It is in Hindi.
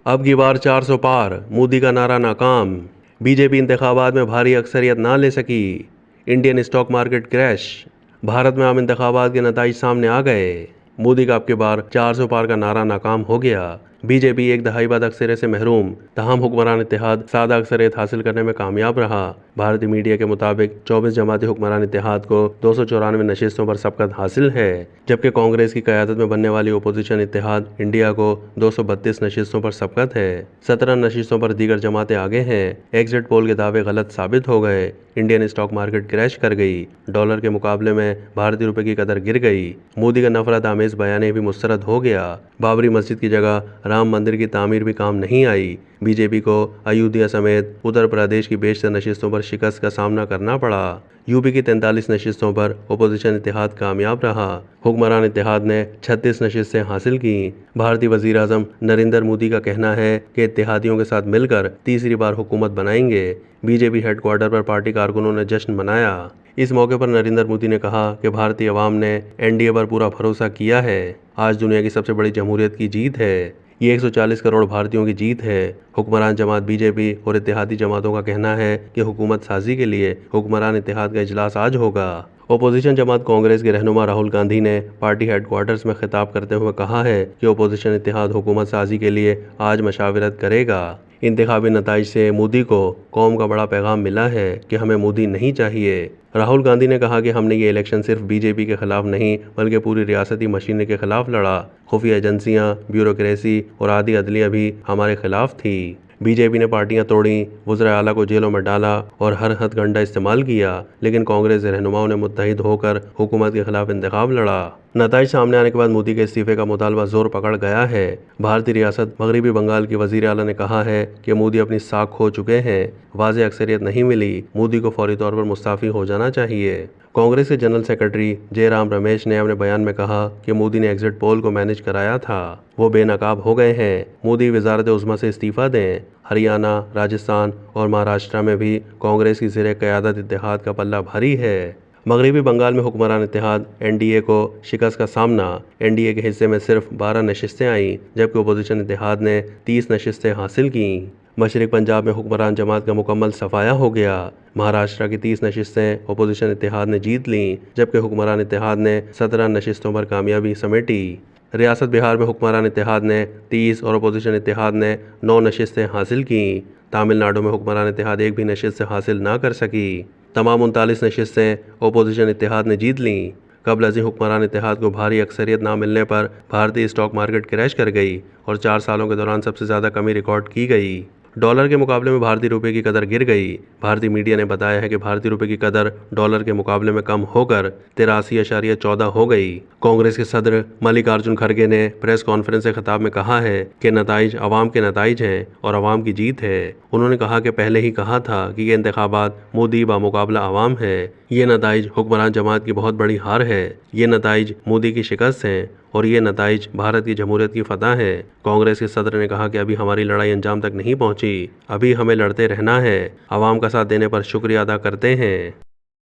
अब की बार 400 पार, मोदी का नारा नाकाम। बीजेपी इंतखाबात में भारी अक्सरियत ना ले सकी। Indian stock market crash. Bharat में आम इंतखाबात के नतीजे सामने आ गए। मोदी का अब की बार 400 पार का नारा नाकाम हो गया। बीजेपी एक दहाई बाद अक्सरियत से महरूम, तहम हुक्मरान इत्तेहाद सादा अक्सरियत हासिल करने में कामयाब रहा। भारतीय मीडिया के मुताबिक 24 जमाती हुक्मरान इत्तेहाद को 294 नशिस्तों पर सबकत हासिल है, जबकि कांग्रेस की क़यादत में बनने वाली अपोजिशन इत्तेहाद इंडिया को 232 नशिस्तों पर सबकत है। 17 नशिस्तों पर दीगर जमातें आगे हैं। एग्जिट पोल के दावे गलत साबित हो गए। इंडियन स्टॉक मार्केट क्रैश कर गई। डॉलर के मुकाबले में भारतीय रुपए की कदर गिर गई। मोदी का नफरत आमेज बयान भी मुस्तरद हो गया। बाबरी मस्जिद की जगह राम मंदिर की तामीर भी काम नहीं आई। बीजेपी को अयोध्या समेत उत्तर प्रदेश की बेशतर नशिस्तों पर शिकस्त का सामना करना पड़ा। यूपी की 43 नशिस्तों पर अपोजिशन इत्तेहाद कामयाब रहा। हुक्मरान इत्तेहाद ने 36 नशिस्तें हासिल की। भारतीय वजीर आजम नरेंद्र मोदी का कहना है कि इत्तेहादियों के साथ मिलकर तीसरी बार हुकूमत बनाएंगे। बीजेपी हेडक्वार्टर पर पार्टी कारकुनों ने जश्न मनाया। इस मौके पर नरेंद्र मोदी ने कहा कि भारतीय अवाम ने एनडीए पर पूरा भरोसा किया है। आज दुनिया की सबसे बड़ी जमहूरियत की जीत है। ये 140 करोड़ भारतीयों की जीत है। हुक्मरान जमात बीजेपी और इत्तेहादी जमातों का कहना है कि हुकूमत साजी के लिए हुक्मरान इत्तेहाद का इजलास आज होगा। ओपोजिशन जमात कांग्रेस के रहनुमा राहुल गांधी ने पार्टी हेडक्वार्टर्स में खिताब करते हुए कहा है कि ओपोजिशन इत्तेहाद हुकूमत साजी के लिए आज मशावरत करेगा। इंतखाबी नताइज से मोदी को कौम का बड़ा पैगाम मिला है कि हमें मोदी नहीं चाहिए। राहुल गांधी ने कहा कि हमने ये इलेक्शन सिर्फ बीजेपी के खिलाफ नहीं बल्कि पूरी रियासती मशीनरी के खिलाफ लड़ा। खुफिया एजेंसियां, ब्यूरोक्रेसी और आधी अदलिया भी हमारे खिलाफ थी। बीजेपी ने पार्टियां तोड़ी, वज़ीर आला को जेलों में डाला और हर हथकंडा इस्तेमाल किया, लेकिन कांग्रेस के रहनुमाओं ने मुत्तहिद होकर हुकूमत के खिलाफ इंतखाब लड़ा। नताइज सामने आने के बाद मोदी के इस्तीफे का मुतालबा जोर पकड़ गया है। भारतीय रियासत मगरबी बंगाल के वज़ीर आला ने कहा है कि मोदी अपनी साख खो चुके हैं। वाज़ेह अक्सरियत नहीं मिली, मोदी को फौरी तौर पर मुस्ताफ़ी हो जाना चाहिए। कांग्रेस के जनरल सेक्रेटरी जयराम रमेश ने अपने बयान में कहा कि मोदी ने एग्जिट पोल को मैनेज कराया था, वो बेनकाब हो गए हैं। मोदी वज़ारत उज़्मा से इस्तीफ़ा दें। हरियाणा, राजस्थान और महाराष्ट्र में भी कांग्रेस की ज़ेर क़यादत इत्तेहाद का पल्ला भारी है। मगरबी बंगाल में हुक्मरान इत्तेहाद एनडीए को शिकस्त का सामना। एनडीए के हिस्से में सिर्फ 12 नशिस्तें आईं, जबकि अपोजिशन इत्तेहाद ने 30 नशिस्तें हासिल कीं। मशरिक पंजाब में हुक्मरान जमात का मुकम्मल सफाया हो गया। महाराष्ट्र की 30 नशिस्तें अपोजिशन इत्तेहाद ने जीत लीं, जबकि हुक्मरान इत्तेहाद ने 17 नशिस्तों पर कामयाबी समेटी। रियासत बिहार में हुक्मरान इत्तेहाद ने 30 और अपोजिशन इत्तेहाद ने 9 नशिस्तें हासिल कीं। तमिलनाडु में हुक्मरान इत्तेहाद एक भी नशिस्त हासिल ना कर सकी। तमाम 39 नशिस्तें अपोजिशन इत्तेहाद ने जीत लीं। कबल अज़ीं हुक्मरान इत्तेहाद को भारी अक्सरियत ना मिलने पर भारतीय स्टॉक मार्केट क्रैश कर गई और 4 सालों के दौरान सबसे ज़्यादा कमी रिकॉर्ड की गई। डॉलर के मुकाबले में भारतीय रुपए की कदर गिर गई। भारतीय मीडिया ने बताया है कि भारतीय रुपए की कदर डॉलर के मुकाबले में कम होकर 83.14 हो गई। कांग्रेस के सदर मल्लिकार्जुन खड़गे ने प्रेस कॉन्फ्रेंस से खिताब में कहा है कि नताइज अवाम के नताइज हैं और अवाम की जीत है। उन्होंने कहा कि पहले ही कहा था कि ये इंतखाबात मोदी बामुकाबला अवाम है। ये नताइज हुक्मरान जमात की बहुत बड़ी हार है। ये नताइज मोदी की शिकस्त हैं और ये नताइज भारत की जमहूरियत की फतह है। कांग्रेस के सदर ने कहा कि अभी हमारी लड़ाई अंजाम तक नहीं पहुंची, अभी हमें लड़ते रहना है। अवाम का साथ देने पर शुक्रिया अदा करते हैं।